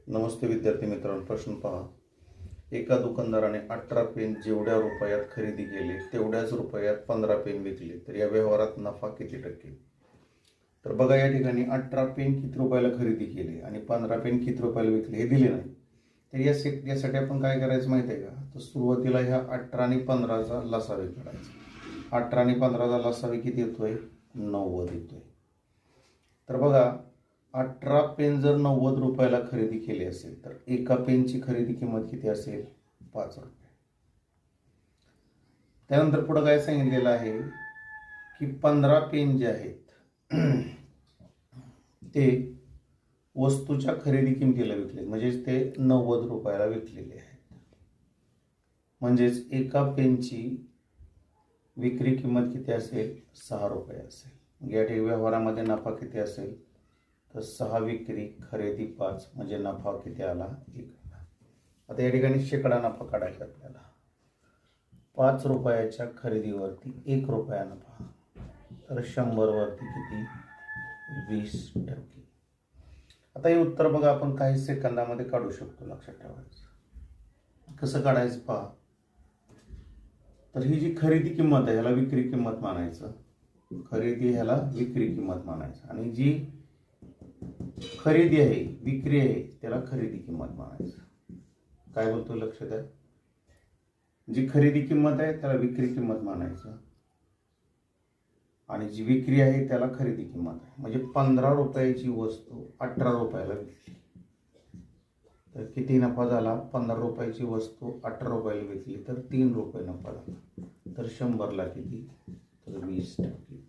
नमस्ते विद्यार्थी मित्रांनो, प्रश्न पहा. एका दुकानदाराने 18 पेन जेवढ्या रुपयात खरेदी केले तेवढ्याच रुपयात 15 पेन विकले, तर या व्यवहारात नफा किती टक्के? तर बघा, या ठिकाणी 18 पेन किती रुपयाला खरेदी केले आणि 15 पेन किती रुपयाला विकले हे दिले नाही. तर यासाठी आपण काय करायचं माहिती आहे का? तर सुरुवातीला ह्या 18 आणि 15चा लसावी काढायचा. 18 आणि 15चा लसावी किती येतोय? 90 येतोय. तर बघा, 18 पेन जर 90 रुपयाला खरेदी केली असेल तर एका पेनची खरेदी किंमत किती असेल? 5 रुपये. त्यानंतर पुढे काय सांगितलेलं आहे की 15 पेन जे आहेत ते वस्तूच्या खरेदी किमतीला विकले, म्हणजेच ते 90 रुपयाला विकलेले आहेत. म्हणजेच एका पेनची विक्री किंमत किती असेल? 6 रुपये असेल. मग या ठिकाणी व्यवहारामध्ये नफा किती असेल? तर 6 विक्री खरेदी 5, म्हणजे नफा किती आला? 1. आता या ठिकाणी शेकडा नफा काढायचा आपल्याला. 5 रुपयाच्या खरेदीवरती 1 रुपया नफा, तर 100 वरती किती? 20%. आता हे उत्तर बघा आपण काही सेकंदामध्ये काढू शकतो. लक्षात ठेवायचं. कसं काढायचं पहा. तर ही जी खरेदी किंमत आहे ह्याला विक्री किंमत मानायचं, खरेदी ह्याला विक्री किंमत मानायचं, आणि जी खरेदी आहे, विक्री आहे, त्याला खरेदी किंमत मानायचं. काय बोलतो लक्षात द्या. जी खरेदी किंमत आहे त्याला विक्री किंमत मानायचं, आणि जी विक्री आहे त्याला खरेदी किंमत आहे. म्हणजे 15 रुपयाची वस्तू 18 रुपयाला विकली तर किती नफा झाला? 15 रुपयाची वस्तू 18 रुपयाला विकली तर 3 रुपये नफा झाला. तर 100ला किती? तर 20%.